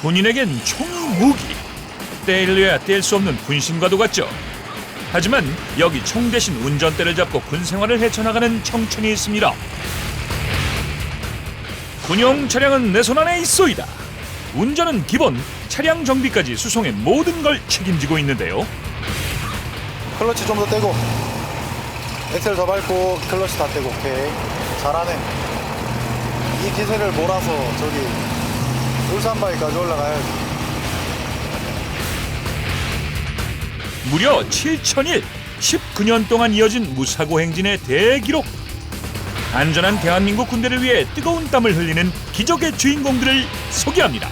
군인에겐 총이 무기. 떼려야 뗄 수 없는 분신과도 같죠. 하지만 여기 총 대신 운전대를 잡고 군 생활을 헤쳐나가는 청춘이 있습니다. 군용 차량은 내 손 안에 있소이다. 운전은 기본, 차량 정비까지 수송의 모든 걸 책임지고 있는데요. 클러치 좀 더 떼고, 엑셀 더 밟고 클러치 다 떼고. 오케이, 잘하네. 이 기세를 몰아서 저기 울산바위까지 올라가야지. 무려 7,000일, 19년 동안 이어진 무사고 행진의 대기록. 안전한 대한민국 군대를 위해 뜨거운 땀을 흘리는 기적의 주인공들을 소개합니다.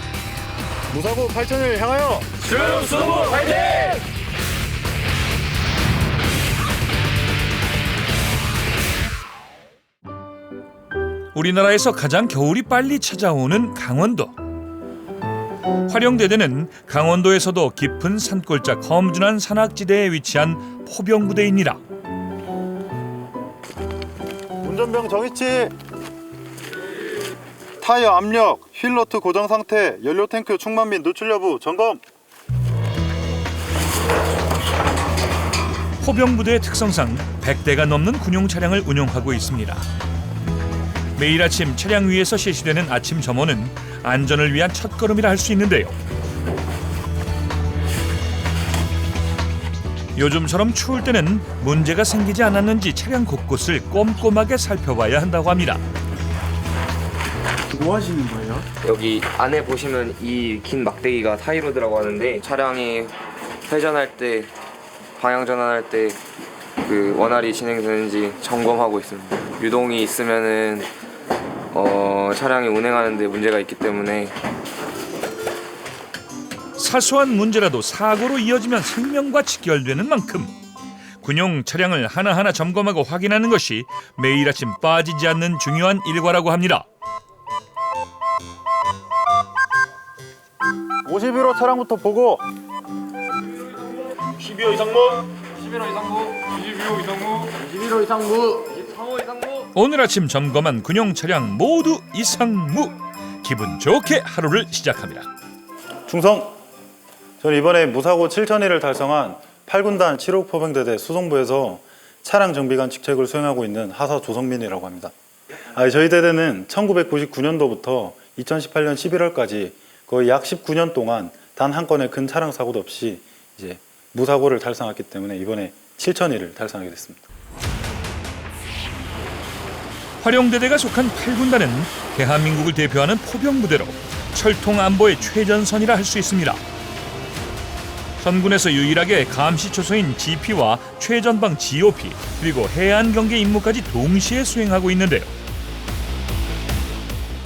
무사고 8,000일 향하여 수고 파이팅! 우리나라에서 가장 겨울이 빨리 찾아오는 강원도. 화령대대는 강원도에서도 깊은 산골짜 험준한 산악지대에 위치한 포병부대입니다. 운전병 정위치, 타이어 압력, 휠너트 고정 상태, 연료 탱크 충만 및 누출 여부 점검. 포병부대의 특성상 100대가 넘는 군용 차량을 운용하고 있습니다. 매일 아침 차량 위에서 실시되는 아침 점호는 안전을 위한 첫걸음이라 할 수 있는데요. 요즘처럼 추울 때는 문제가 생기지 않았는지 차량 곳곳을 꼼꼼하게 살펴봐야 한다고 합니다. 뭐 하시는 거예요? 여기 안에 보시면 이 긴 막대기가 타이로드라고 하는데 차량이 회전할 때, 방향 전환할 때 그 원활히 진행되는지 점검하고 있습니다. 유동이 있으면은 차량이 운행하는데 문제가 있기 때문에. 사소한 문제라도 사고로 이어지면 생명과 직결되는 만큼 군용 차량을 하나하나 점검하고 확인하는 것이 매일 아침 빠지지 않는 중요한 일과라고 합니다. 51호 차량부터 보고. 12호 이상무, 11호 이상무, 22호 이상무, 21호 이상무, 23호 이상무. 오늘 아침 점검한 군용 차량 모두 이상무. 기분 좋게 하루를 시작합니다. 충성! 저는 이번에 무사고 7,000일을 달성한 8군단 7호 포병대대 수송부에서 차량 정비관 직책을 수행하고 있는 하사 조성민이라고 합니다. 저희 대대는 1999년도부터 2018년 11월까지 거의 약 19년 동안 단 한 건의 큰 차량 사고도 없이 이제 무사고를 달성했기 때문에 이번에 7,000일을 달성하게 됐습니다. 화령대대가 속한 8군단은 대한민국을 대표하는 포병부대로 철통 안보의 최전선이라 할 수 있습니다. 전군에서 유일하게 감시초소인 GP와 최전방 GOP 그리고 해안경계 임무까지 동시에 수행하고 있는데요.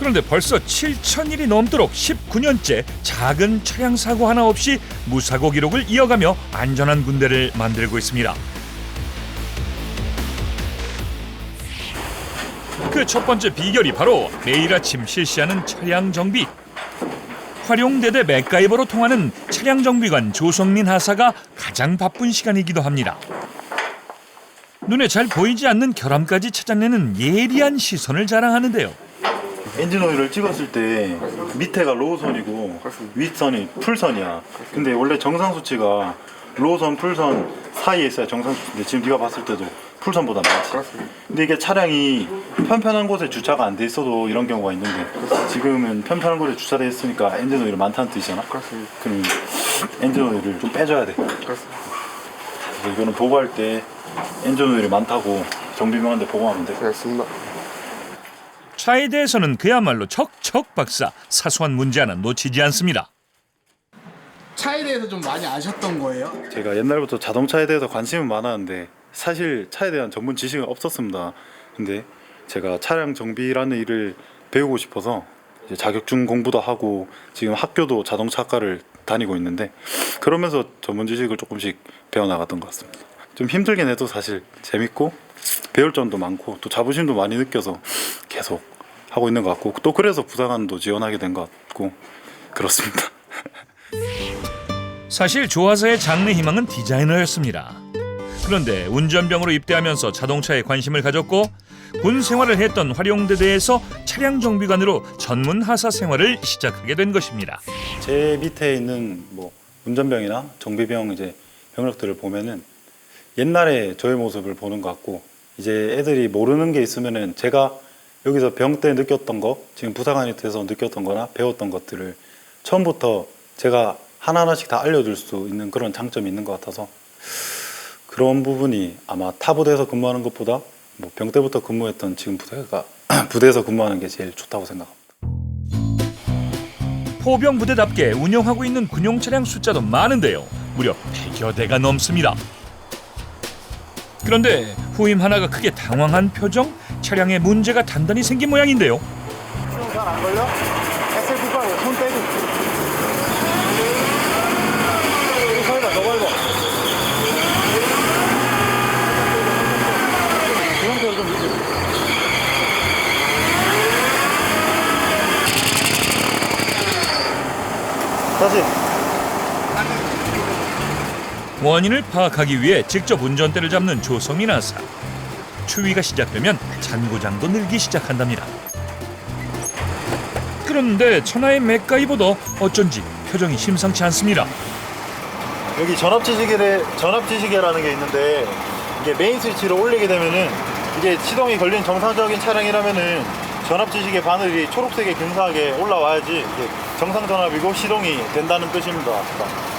그런데 벌써 7,000일이 넘도록 19년째 작은 차량 사고 하나 없이 무사고 기록을 이어가며 안전한 군대를 만들고 있습니다. 그 첫 번째 비결이 바로 매일 아침 실시하는 차량 정비. 화룡대대 맥가이버로 통하는 차량 정비관 조성민 하사가 가장 바쁜 시간이기도 합니다. 눈에 잘 보이지 않는 결함까지 찾아내는 예리한 시선을 자랑하는데요. 엔진 오일을 찍었을 때 밑에가 로우선이고 윗선이 풀선이야. 근데 원래 정상 수치가 로우선, 풀선 사이에 있어야 정상 수치인데 지금 네가 봤을 때도 풀선보다 많지. 근데 이게 차량이 편편한 곳에 주차가 안 돼 있어도 이런 경우가 있는데 지금은 편편한 곳에 주차돼 있으니까 엔진 오일이 많다는 뜻이잖아. 그럼 엔진 오일을 좀 빼줘야 돼. 그래서 이거는 보고할 때 엔진 오일이 많다고 정비명한테 보고하면 돼. 알겠습니다. 차에 대해서는 그야말로 척척 박사, 사소한 문제 하나 놓치지 않습니다. 차에 대해서 좀 많이 아셨던 거예요? 제가 옛날부터 자동차에 대해서 관심은 많았는데 사실 차에 대한 전문 지식은 없었습니다. 근데 제가 차량 정비라는 일을 배우고 싶어서 이제 자격증 공부도 하고 지금 학교도 자동차학과를 다니고 있는데 그러면서 전문 지식을 조금씩 배워나갔던 것 같습니다. 좀 힘들긴 해도 사실 재밌고 배울 점도 많고 또 자부심도 많이 느껴서 계속 하고 있는 것 같고 또 그래서 부사관도 지원하게 된 것 같고 그렇습니다. 사실 조하사의 장래 희망은 디자이너였습니다. 그런데 운전병으로 입대하면서 자동차에 관심을 가졌고 군 생활을 했던 화룡대대에서 차량 정비관으로 전문 하사 생활을 시작하게 된 것입니다. 제 밑에 있는 뭐 운전병이나 정비병 이제 병력들을 보면은 옛날에 저의 모습을 보는 것 같고, 이제 애들이 모르는 게 있으면은 제가 여기서 병 때 느꼈던 거, 지금 부사관이 돼서 느꼈던 거나 배웠던 것들을 처음부터 제가 하나하나씩 다 알려줄 수 있는 그런 장점이 있는 것 같아서, 그런 부분이 아마 타 부대에서 근무하는 것보다 뭐 병 때부터 근무했던 지금 부대에서 근무하는 게 제일 좋다고 생각합니다. 포병 부대답게 운영하고 있는 군용 차량 숫자도 많은데요. 무려 100여 대가 넘습니다. 그런데 후임 하나가 크게 당황한 표정, 차량에 문제가 단단히 생긴 모양인데요. 잘 안 걸려? SL 말고 손 떼고. 손이다, 너 밟아. 그 상태로 좀 밑으로. 다시. 원인을 파악하기 위해 직접 운전대를 잡는 조성민 하사. 추위가 시작되면 잔고장도 늘기 시작한답니다. 그런데 천하의 맥가이버도 어쩐지 표정이 심상치 않습니다. 여기 전압지시계라는 게 있는데, 이게 메인 스위치를 올리게 되면은 이게 시동이 걸린 정상적인 차량이라면은 전압지시계 바늘이 초록색에 근사하게 올라와야지 이게 정상 전압이고 시동이 된다는 뜻입니다.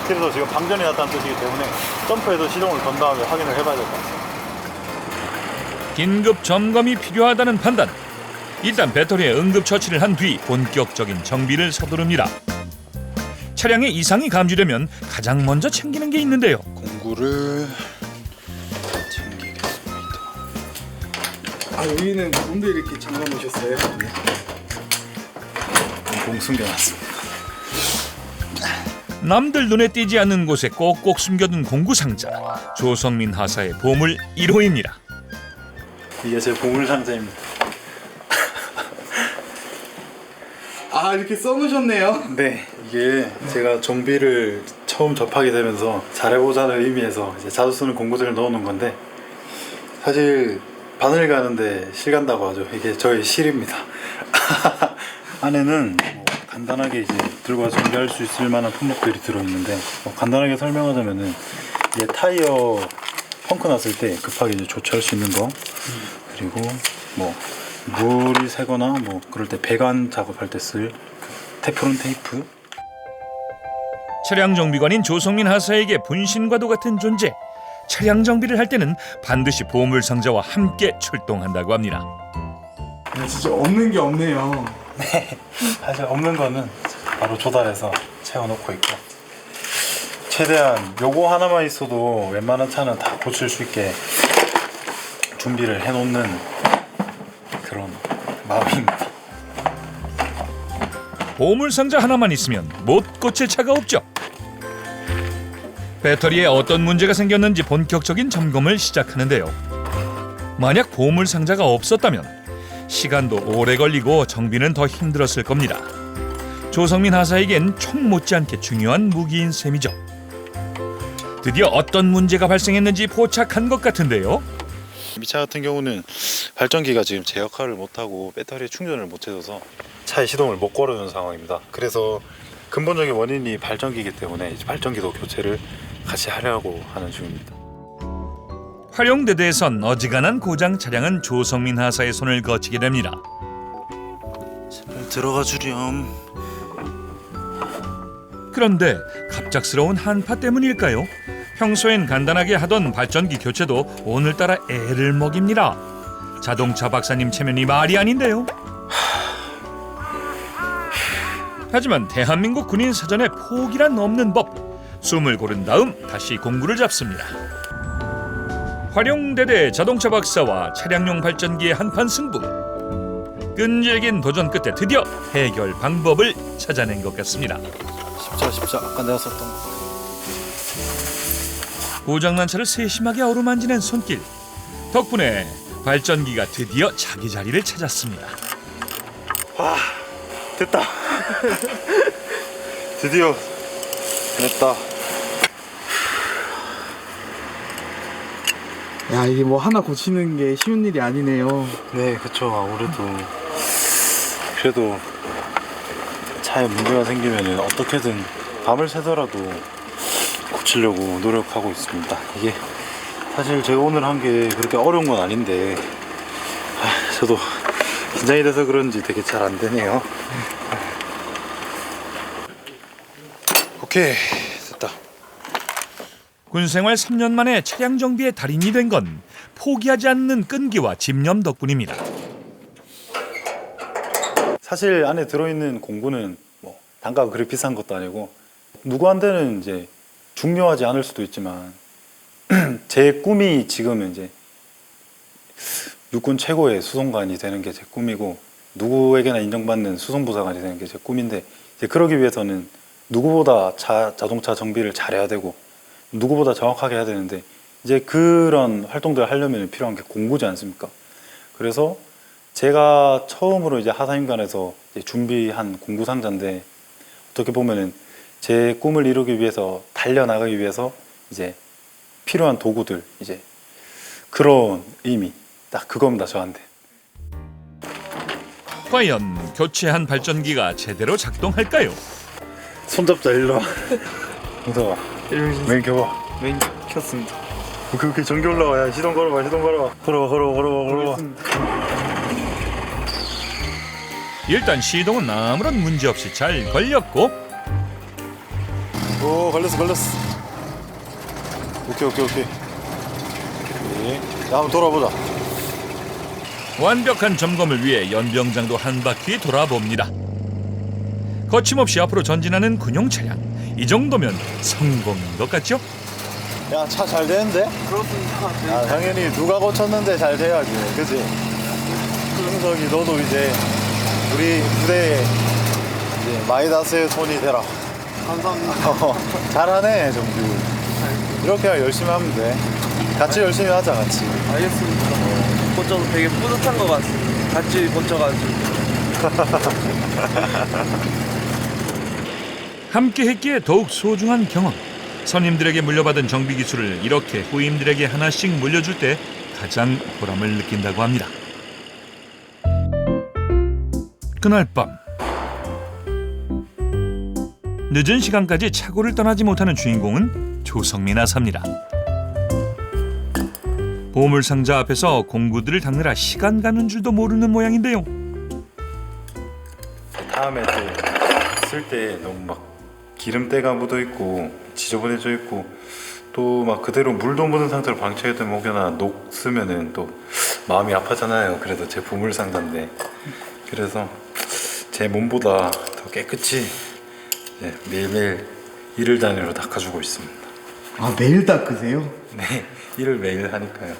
그래서 지금 방전이 났다는 뜻이기 때문에 점프해서 시동을 건 다음에 확인을 해봐야 될 것 같습니다. 긴급 점검이 필요하다는 판단. 일단 배터리에 응급 처치를 한 뒤 본격적인 정비를 서두릅니다. 차량에 이상이 감지되면 가장 먼저 챙기는 게 있는데요. 공구를 챙기겠습니다. 아, 여기는 뭔데 이렇게 잠가 놓으셨어요? 공 숨겨놨습니다. 남들 눈에 띄지 않는 곳에 꼭꼭 숨겨둔 공구 상자. 조성민 하사의 보물 1호입니다. 이게 제 보물 상자입니다. 아, 이렇게 써놓으셨네요. 네, 이게 제가 정비를 처음 접하게 되면서 잘해보자는 의미에서 이제 자주 쓰는 공구들을 넣어놓은 건데, 사실 바늘 가는데 실 간다고 하죠. 이게 저의 실입니다. 안에는 뭐 간단하게 이제 들고 와서 정비할 수 있을 만한 품목들이 들어있는데, 간단하게 설명하자면은 이제 타이어 펑크 났을 때 급하게 이제 조치할 수 있는 거, 그리고 뭐 물이 새거나 뭐 그럴 때 배관 작업할 때 쓸 테프론 테이프. 차량 정비관인 조성민 하사에게 분신과도 같은 존재. 차량 정비를 할 때는 반드시 보물 상자와 함께 출동한다고 합니다. 야, 진짜 없는 게 없네요. 사실 없는 거는 바로 조달해서 채워놓고 있고, 최대한 요거 하나만 있어도 웬만한 차는 다 고칠 수 있게 준비를 해놓는 그런 마음입니다. 보물 상자 하나만 있으면 못 고칠 차가 없죠. 배터리에 어떤 문제가 생겼는지 본격적인 점검을 시작하는데요. 만약 보물 상자가 없었다면 시간도 오래 걸리고 정비는 더 힘들었을 겁니다. 조성민 하사에겐 총 못지않게 중요한 무기인 셈이죠. 드디어 어떤 문제가 발생했는지 포착한 것 같은데요. 이 차 같은 경우는 발전기가 지금 제 역할을 못하고 배터리에 충전을 못 해줘서 차의 시동을 못 걸어주는 상황입니다. 그래서 근본적인 원인이 발전기이기 때문에 이제 발전기도 교체를 같이 하려고 하는 중입니다. 화룡대대에선 어지간한 고장 차량은 조성민 하사의 손을 거치게 됩니다. 들어가 주렴. 그런데 갑작스러운 한파 때문일까요? 평소엔 간단하게 하던 발전기 교체도 오늘따라 애를 먹입니다. 자동차 박사님 체면이 말이 아닌데요. 하지만 대한민국 군인 사전에 포기란 없는 법. 숨을 고른 다음 다시 공구를 잡습니다. 화룡대대 자동차 박사와 차량용 발전기의 한판 승부. 끈질긴 도전 끝에 드디어 해결 방법을 찾아낸 것 같습니다. 쉽죠. 아까 내가 썼던 거. 고장난 차를 세심하게 어루만지는 손길. 덕분에 발전기가 드디어 자기 자리를 찾았습니다. 와, 됐다. 드디어 됐다. 야, 이게 뭐 하나 고치는 게 쉬운 일이 아니네요. 네, 그쵸. 아무래도 그래도 차에 문제가 생기면 어떻게든 밤을 새더라도 고치려고 노력하고 있습니다. 이게 사실 제가 오늘 한 게 그렇게 어려운 건 아닌데 저도 긴장이 돼서 그런지 되게 잘 안 되네요. 오케이, 됐다. 군 생활 3년 만에 차량 정비의 달인이 된 건 포기하지 않는 끈기와 집념 덕분입니다. 사실 안에 들어있는 공구는 뭐 단가가 그렇게 비싼 것도 아니고 누구한테는 이제 중요하지 않을 수도 있지만 제 꿈이 지금은 이제 육군 최고의 수송관이 되는 게 제 꿈이고 누구에게나 인정받는 수송부사관이 되는 게 제 꿈인데 이제 그러기 위해서는 누구보다 자동차 정비를 잘해야 되고 누구보다 정확하게 해야 되는데 이제 그런 활동들을 하려면 필요한 게 공구지 않습니까? 그래서 제가 처음으로 이제 하사임관에서 이제 준비한 공구 상자인데 어떻게 보면은 제 꿈을 이루기 위해서 달려나가기 위해서 이제 필요한 도구들 이제 그런 의미 딱 그겁니다 저한테. 과연 교체한 발전기가 제대로 작동할까요? 손잡자 일로 와. 무서워. 맨 켜봐. 메인 켰습니다. 오케이 전기 올라와야 시동 걸어봐 시동 걸어봐. 걸어봐. 일단 시동은 아무런 문제 없이 잘 걸렸고 오 걸렸어. 오케이. 자 한번 돌아보자. 완벽한 점검을 위해 연병장도 한 바퀴 돌아봅니다. 거침없이 앞으로 전진하는 군용 차량. 이 정도면 성공인 것 같죠? 야 차 잘 되는데? 그렇습니다. 아 당연히 누가 고쳤는데 잘 돼야지 그치? 형석이 너도 이제 우리 부대에 이제 마이다스의 손이 되라. 감사합니다. 잘하네 정규. 이렇게 열심히 하면 돼. 같이 열심히 하자 같이. 알겠습니다. 고쳐서 되게 뿌듯한 것 같습니다. 같이 고쳐가지고. 함께 했기에 더욱 소중한 경험. 선임들에게 물려받은 정비 기술을 이렇게 후임들에게 하나씩 물려줄 때 가장 보람을 느낀다고 합니다. 그날 밤 늦은 시간까지 차고를 떠나지 못하는 주인공은 조성민 하사입니다. 보물상자 앞에서 공구들을 닦느라 시간 가는 줄도 모르는 모양인데요. 다음에 또 쓸 때 너무 막 기름때가 묻어 있고 지저분해져 있고 또 막 그대로 물도 묻은 상태로 방치해 두면 혹여나 녹으면은 또 마음이 아파잖아요. 그래도 제 보물상자인데 그래서 제 몸보다 더 깨끗이 이제 매일매일 일을 단위로 닦아주고 있습니다. 아, 매일 닦으세요? 네, 일을 매일 하니까요.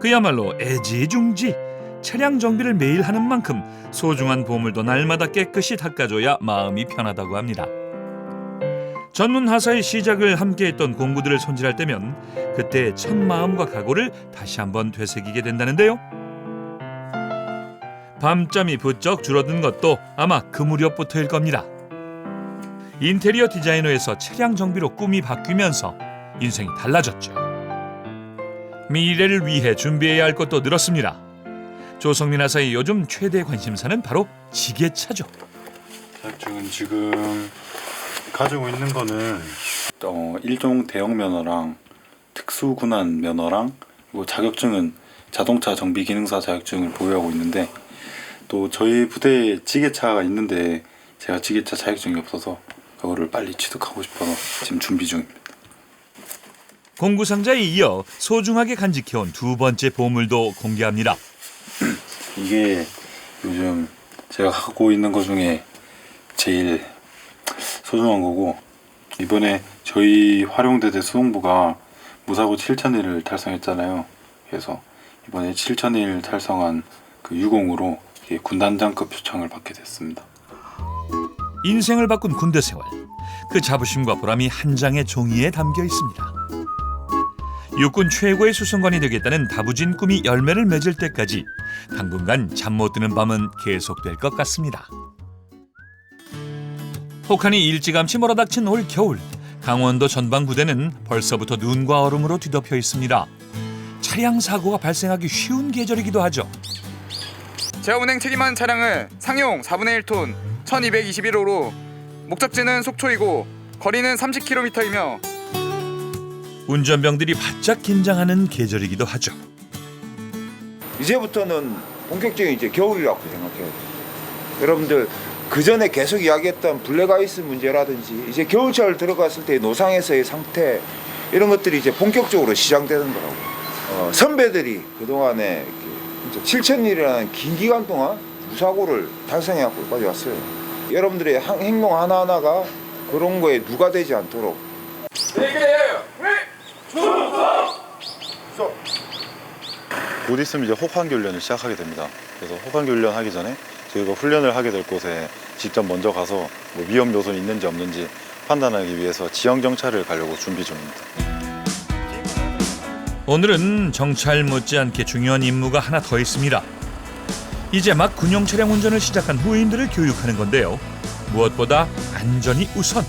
그야말로 애지중지. 차량 정비를 매일 하는 만큼 소중한 보물도 날마다 깨끗이 닦아줘야 마음이 편하다고 합니다. 전문 하사의 시작을 함께했던 공구들을 손질할 때면 그때의 첫 마음과 각오를 다시 한번 되새기게 된다는데요. 밤잠이 부쩍 줄어든 것도 아마 그 무렵부터일 겁니다. 인테리어 디자이너에서 차량 정비로 꿈이 바뀌면서 인생이 달라졌죠. 미래를 위해 준비해야 할 것도 늘었습니다. 조성민 하사의 요즘 최대 관심사는 바로 지게차죠. 자격증은 지금 가지고 있는 거는 일종 대형 면허랑 특수 군한 면허랑 그리고 자격증은 자동차 정비 기능사 자격증을 보유하고 있는데 또 저희 부대에 지게차가 있는데 제가 지게차 자격증이 없어서 그거를 빨리 취득하고 싶어서 지금 준비 중입니다. 공구상자에 이어 소중하게 간직해온 두 번째 보물도 공개합니다. 이게 요즘 제가 갖고 있는 것 중에 제일 소중한 거고 이번에 저희 화룡대대 수송부가 무사고 7001을 달성했잖아요. 그래서 이번에 7001 달성한 그 유공으로 군단장급 표창을 받게 됐습니다. 인생을 바꾼 군대 생활. 그 자부심과 보람이 한 장의 종이에 담겨 있습니다. 육군 최고의 수송관이 되겠다는 다부진 꿈이 열매를 맺을 때까지 당분간 잠 못 드는 밤은 계속될 것 같습니다. 혹한이 일찌감치 몰아닥친 올 겨울, 강원도 전방부대는 벌써부터 눈과 얼음으로 뒤덮여 있습니다. 차량 사고가 발생하기 쉬운 계절이기도 하죠. 제가 운행 책임한 차량은 상용 4분의 1톤 1221호로 목적지는 속초이고 거리는 30km이며 운전병들이 바짝 긴장하는 계절이기도 하죠. 이제부터는 본격적인 이제 겨울이라고 생각해요. 여러분들 그 전에 계속 이야기했던 블랙아이스 문제라든지 이제 겨울철 들어갔을 때 노상에서의 상태 이런 것들이 이제 본격적으로 시작되는 거라고. 선배들이 그 동안에 7,000일이라는 긴 기간 동안 무사고를 달성해갖고 여기까지 왔어요. 여러분들의 행동 하나하나가 그런 거에 누가 되지 않도록. 곧 있으면 이제 혹한기 훈련을 시작하게 됩니다. 그래서 혹한기 훈련 하기 전에 저희가 훈련을 하게 될 곳에 직접 먼저 가서 뭐 위험 요소는 있는지 없는지 판단하기 위해서 지형 정찰을 가려고 준비 중입니다. 오늘은 정찰 못지않게 중요한 임무가 하나 더 있습니다. 이제 막 군용 차량 운전을 시작한 후임들을 교육하는 건데요. 무엇보다 안전이 우선.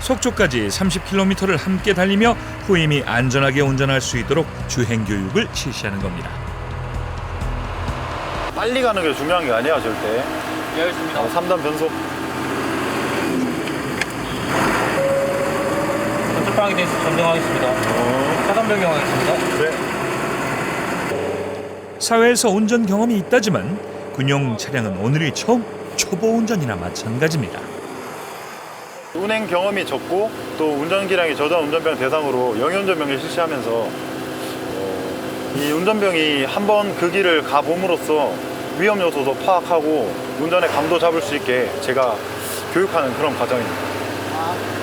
속초까지 30km를 함께 달리며 후임이 안전하게 운전할 수 있도록 주행 교육을 실시하는 겁니다. 빨리 가는 게 중요한 게 아니야 절대. 예, 알겠습니다. 3단 변속. 전투방이 돼서 전등하겠습니다. 차단 변경하겠습니다. 네. 사회에서 운전 경험이 있다지만 군용 차량은 오늘이 처음 초보 운전이나 마찬가지입니다. 운행 경험이 적고 또 운전기량이 저조한 운전병 대상으로 영유운전병을 실시하면서 이 운전병이 한번 그 길을 가봄으로써 위험 요소도 파악하고 운전의 감도 잡을 수 있게 제가 교육하는 그런 과정입니다.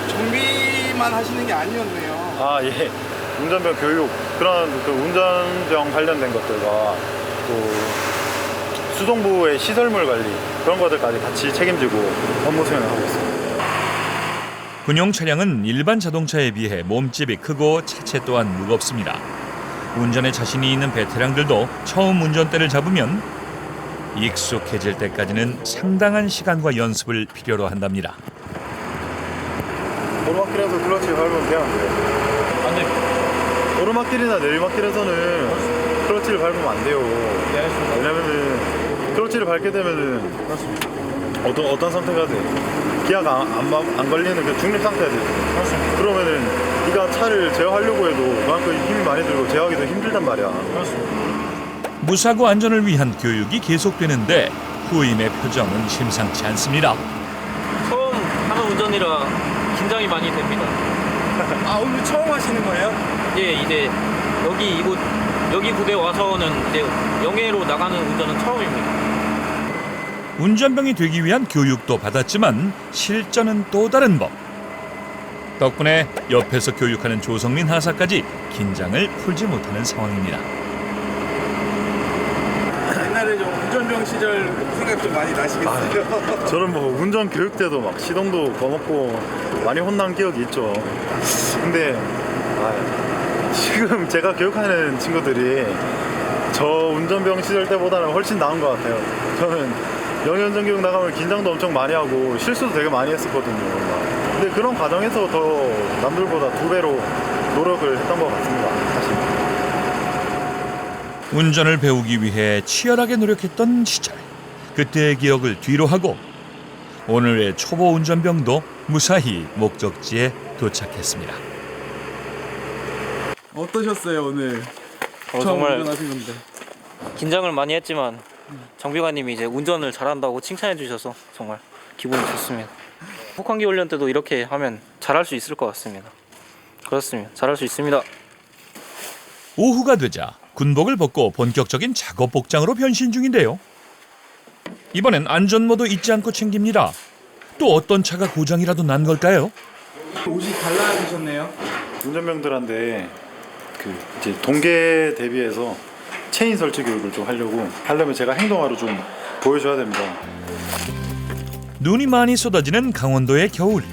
정비만 하시는 게 아니었네요. 아, 예. 운전병 교육, 그런 그 운전병 관련된 것들과 또 수송부의 시설물 관리 그런 것들까지 같이 책임지고 업무 수행을 하고 있습니다. 군용 차량은 일반 자동차에 비해 몸집이 크고 차체 또한 무겁습니다. 운전에 자신이 있는 베테랑들도 처음 운전대를 잡으면 익숙해질 때까지는 상당한 시간과 연습을 필요로 한답니다. 오르막길에서 클러치 밟으면 돼요, 안 돼요? 안 됩니다. 오르막길이나 내리막길에서는 클러치를 밟으면 안 돼요. 예, 알겠습니다. 왜냐면은 클러치를 밟게 되면은 어떤 상태가 돼? 기아가 안 걸리는 그 중립 상태가 돼. 그러면은 네가 차를 제어하려고 해도 그만큼 힘이 많이 들고 제어하기 더 힘들단 말이야. 무사고 안전을 위한 교육이 계속되는데 후임의 표정은 심상치 않습니다. 처음 하는 운전이라 긴장이 많이 됩니다. 아, 오늘 처음 하시는 거예요? 예, 이제 여기 부대 와서는 이제 영해로 나가는 운전은 처음입니다. 운전병이 되기 위한 교육도 받았지만 실전은 또 다른 법. 덕분에 옆에서 교육하는 조성민 하사까지 긴장을 풀지 못하는 상황입니다. 옛날에 좀 운전병 시절 생각 좀 많이 나시겠어요? 저는 뭐 운전 교육 때도 막 시동도 거먹고 많이 혼난 기억이 있죠. 근데 지금 제가 교육하는 친구들이 저 운전병 시절 때보다는 훨씬 나은 것 같아요. 저는 영유운전 교육 나가면 긴장도 엄청 많이 하고 실수도 되게 많이 했었거든요. 근데 그런 과정에서 더 남들보다 2배로 노력을 했던 것 같습니다. 사실. 운전을 배우기 위해 치열하게 노력했던 시절. 그때의 기억을 뒤로 하고 오늘의 초보 운전병도 무사히 목적지에 도착했습니다. 어떠셨어요, 오늘? 처음 정말 운전하신 건데. 긴장을 많이 했지만 정비관님이 이제 운전을 잘한다고 칭찬해 주셔서 정말 기분이 좋습니다. 혹한기 훈련 때도 이렇게 하면 잘할 수 있을 것 같습니다. 그렇습니다. 잘할 수 있습니다. 오후가 되자 군복을 벗고 본격적인 작업 복장으로 변신 중인데요. 이번엔 안전모도 잊지 않고 챙깁니다. 또 어떤 차가 고장이라도 난 걸까요? 옷이 달라지셨네요. 운전병들한테 그 이제 동계 대비해서 체인 설치 교육을 좀 하려면 제가 행동화로 좀 보여줘야 됩니다. 눈이 많이 쏟아지는 강원도의 겨울.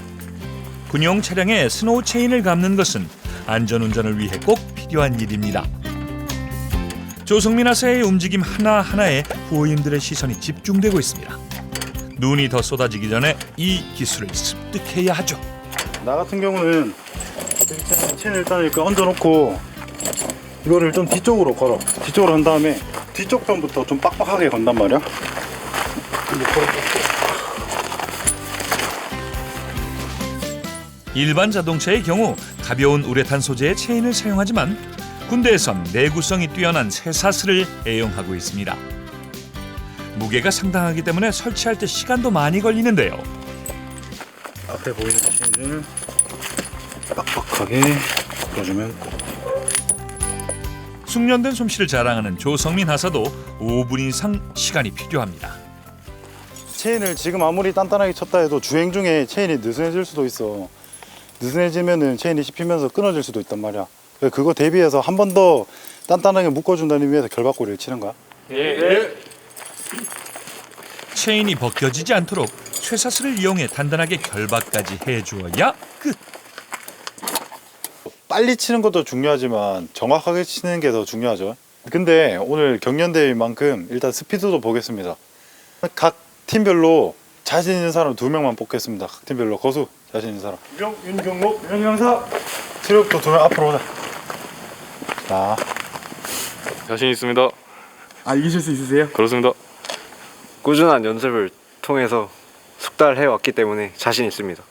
군용 차량에 스노우 체인을 감는 것은 안전운전을 위해 꼭 필요한 일입니다. 조성민 하사의 움직임 하나하나에 후임들의 시선이 집중되고 있습니다. 눈이 더 쏟아지기 전에 이 기술을 습득해야 하죠. 나 같은 경우는 이렇게 체인을 일단 이렇게 얹어놓고 이거를 좀 뒤쪽으로 걸어. 뒤쪽으로 한 다음에 뒤쪽 편부터 좀 빡빡하게 건단 말이야. 일반 자동차의 경우 가벼운 우레탄 소재의 체인을 사용하지만 군대에선 내구성이 뛰어난 쇠사슬을 애용하고 있습니다. 무게가 상당하기 때문에 설치할 때 시간도 많이 걸리는데요. 앞에 보이는 체인을 빡빡하게 걸어주면 숙련된 솜씨를 자랑하는 조성민 하사도 5분 이상 시간이 필요합니다. 체인을 지금 아무리 단단하게 쳤다 해도 주행 중에 체인이 느슨해질 수도 있어. 느슨해지면은 체인이 씹히면서 끊어질 수도 있단 말이야. 그거 대비해서 한 번 더 단단하게 묶어준다는 의미에서 결박고리를 치는 거야. 체인이 벗겨지지 않도록 쇠사슬을 이용해 단단하게 결박까지 해주어야 끝. 빨리 치는 것도 중요하지만 정확하게 치는 게 더 중요하죠. 근데 오늘 경연대회인 만큼 일단 스피드도 보겠습니다. 각 팀별로 자신 있는 사람 2명만 뽑겠습니다. 각 팀별로 거수 자신 있는 사람. 윤경록, 윤영사, 체력도 2명 앞으로 오자. 자, 자신 있습니다. 아, 이기실 수 있으세요? 그렇습니다. 꾸준한 연습을 통해서 숙달해 왔기 때문에 자신 있습니다.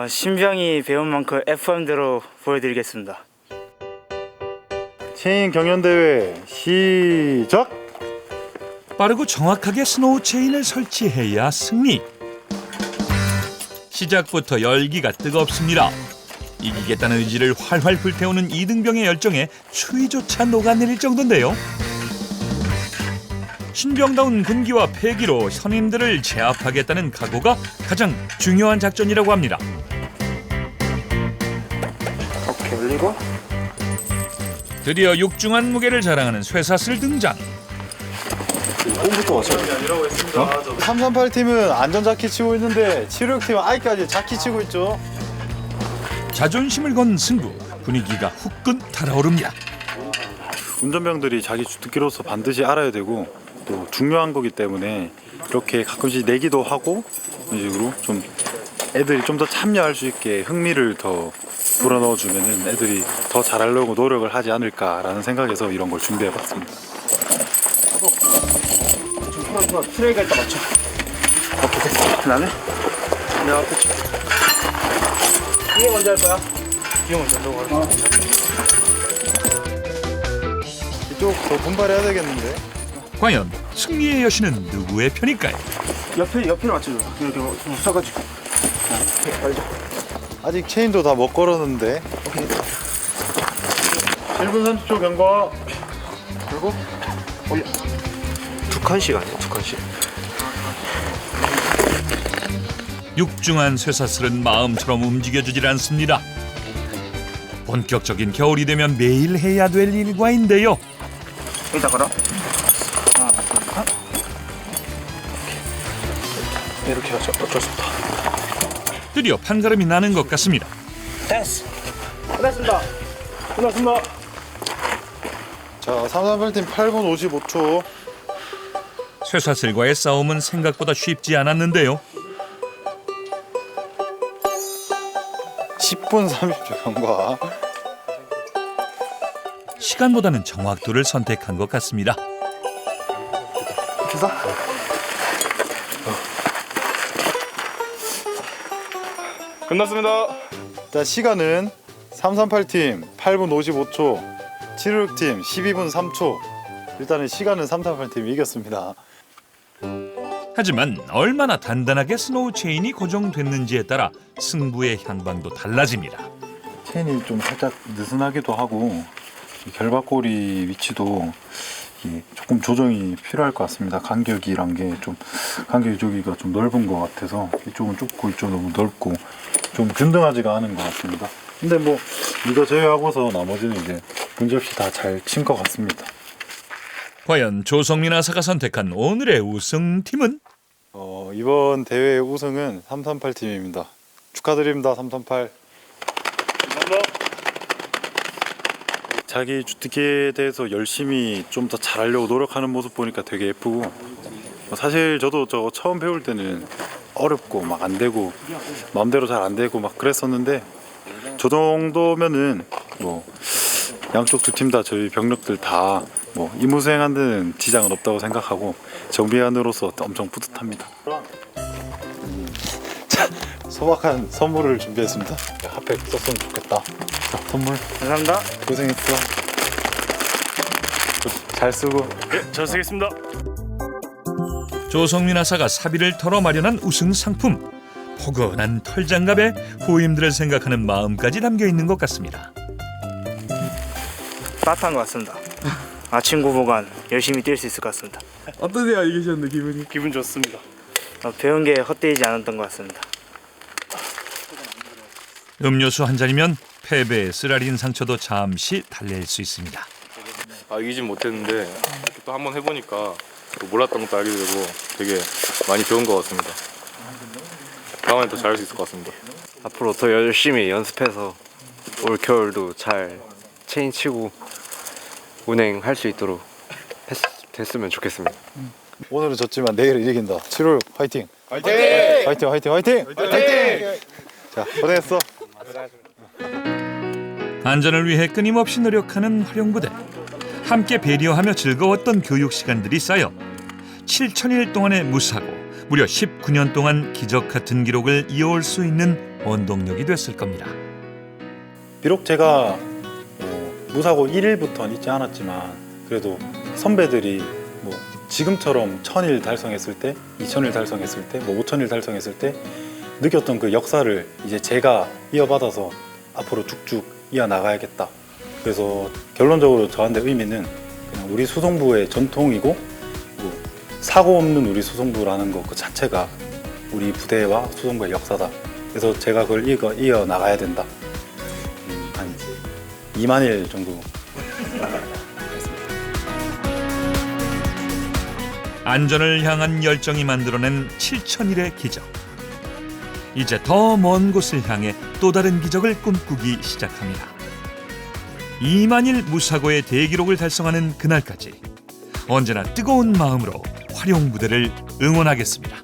신병이 배운 만큼 FM대로 보여드리겠습니다. 체인 경연대회 시작! 빠르고 정확하게 스노우 체인을 설치해야 승리. 시작부터 열기가 뜨겁습니다. 이기겠다는 의지를 활활 불태우는 이등병의 열정에 추위조차 녹아내릴 정도인데요. 신병다운 군기와 패기로 선임들을 제압하겠다는 각오가 가장 중요한 작전이라고 합니다. 이렇게 올리고 드디어 육중한 무게를 자랑하는 쇠사슬 등장. 338팀은 안전자키 치고 있는데 76팀은 아직까지 자키 치고 있죠. 자존심을 건 승부, 분위기가 후끈 달아오릅니다. 운전병들이 자기 주특기로서 반드시 알아야 되고 또 중요한 거기 때문에 이렇게 가끔씩 내기도 하고 이런 식으로 좀 애들이 좀 더 참여할 수 있게 흥미를 더 불어넣어 주면은 애들이 더 잘하려고 노력을 하지 않을까라는 생각에서 이런 걸 준비해 봤습니다. 트레이가 있다 맞춰. 나는 내가 앞에 쳐. 이게 먼저 할 거야? 이게 먼저 한다고 하지. 이쪽 더 분발해야 되겠는데. 과연 승리의 여신은 누구의 편일까요? 옆에 맞춰줘. 이렇게 써가지고. 아직 체인도 다 못 걸었는데. 1분 30초 경과. 그리고 2칸씩 아니야? 2칸씩. 육중한 쇠사슬은 마음처럼 움직여주질 않습니다. 본격적인 겨울이 되면 매일 해야 될 일과인데요. 여기다 걸어. 이렇게 하죠. 어쩔 수 없다. 드디어 판가름이 나는 것 같습니다. 됐어. 끝났습니다. 끝났습니다. 자, 338팀 8분 55초. 쇠사슬과의 싸움은 생각보다 쉽지 않았는데요. 10분 30초 경과. 시간보다는 정확도를 선택한 것 같습니다. 끝났습니다. 자, 시간은 338팀 8분 55초, 76팀 12분 3초. 일단은 시간은 338팀이 이겼습니다. 하지만 얼마나 단단하게 스노우 체인이 고정됐는지에 따라 승부의 향방도 달라집니다. 체인이 좀 살짝 느슨하기도 하고 이 결박고리 위치도 조금 조정이 필요할 것 같습니다. 간격이란 게 좀 간격이 저기가 좀 넓은 것 같아서 이쪽은 좁고 이쪽은 너무 넓고 좀 균등하지가 않은 것 같습니다. 근데 뭐 이거 제외하고서 나머지는 이제 문제없이 다 잘 친 것 같습니다. 과연 조성민 하사가 선택한 오늘의 우승팀은? 이번 대회의 우승은 338팀입니다. 축하드립니다. 338. 감사합니다. 자기 주특기에 대해서 열심히 좀 더 잘하려고 노력하는 모습 보니까 되게 예쁘고, 사실 저도 저거 처음 배울 때는 어렵고 막 안 되고 마음대로 잘 안 되고 막 그랬었는데, 저 정도면은 뭐 양쪽 두 팀 다 저희 병력들 다 뭐 임무 수행하는 데는 지장은 없다고 생각하고 정비관으로서 엄청 뿌듯합니다. 자, 소박한 선물을 준비했습니다. 핫팩 썼으면 좋겠다. 자, 선물. 감사합니다. 고생했어. 잘 쓰고. 잘 쓰겠습니다. 조성민 하사가 사비를 털어 마련한 우승 상품. 포근한 털장갑에 후임들을 생각하는 마음까지 담겨 있는 것 같습니다. 따뜻한 것 같습니다. 아침 고보관 열심히 뛸 수 있을 것 같습니다. 어떠세요? 이 계셨는데 기분이? 기분 좋습니다. 배운 게 헛되지 않았던 것 같습니다. 음료수 한 잔이면 패배의 쓰라린 상처도 잠시 달랠 수 있습니다. 이기진 못했는데 또 한번 해보니까 또 몰랐던 것도 알게 되고 되게 많이 배운 것 같습니다. 다음에 더 잘할 수 있을 것 같습니다. 앞으로 더 열심히 연습해서 올 겨울도 잘 체인 치고 운행할 수 있도록 됐으면 좋겠습니다. 오늘은 졌지만 내일은 이긴다. 7월 화이팅! 화이팅! 화이팅! 화이팅! 화이팅! 화이팅! 자, 고생했어. 안전을 위해 끊임없이 노력하는 활용부대. 함께 배려하며 즐거웠던 교육 시간들이 쌓여 7,000일 동안의 무사고 무려 19년 동안 기적 같은 기록을 이어올 수 있는 원동력이 됐을 겁니다. 비록 제가 무사고 1일부터는 있지 않았지만 그래도 선배들이 뭐 지금처럼 1,000일 달성했을 때, 2,000일 달성했을 때, 뭐 5,000일 달성했을 때 느꼈던 그 역사를 이제 제가 이어받아서 앞으로 쭉쭉 이어나가야겠다. 그래서 결론적으로 저한테 의미는 그냥 우리 수송부의 전통이고 뭐 사고 없는 우리 수송부라는 것 그 자체가 우리 부대와 수송부의 역사다. 그래서 제가 그걸 이어나가야 된다. 한 2만일 정도. 안전을 향한 열정이 만들어낸 7,000일의 기적. 이제 더 먼 곳을 향해 또 다른 기적을 꿈꾸기 시작합니다. 2만일 무사고의 대기록을 달성하는 그날까지 언제나 뜨거운 마음으로 활용부대를 응원하겠습니다.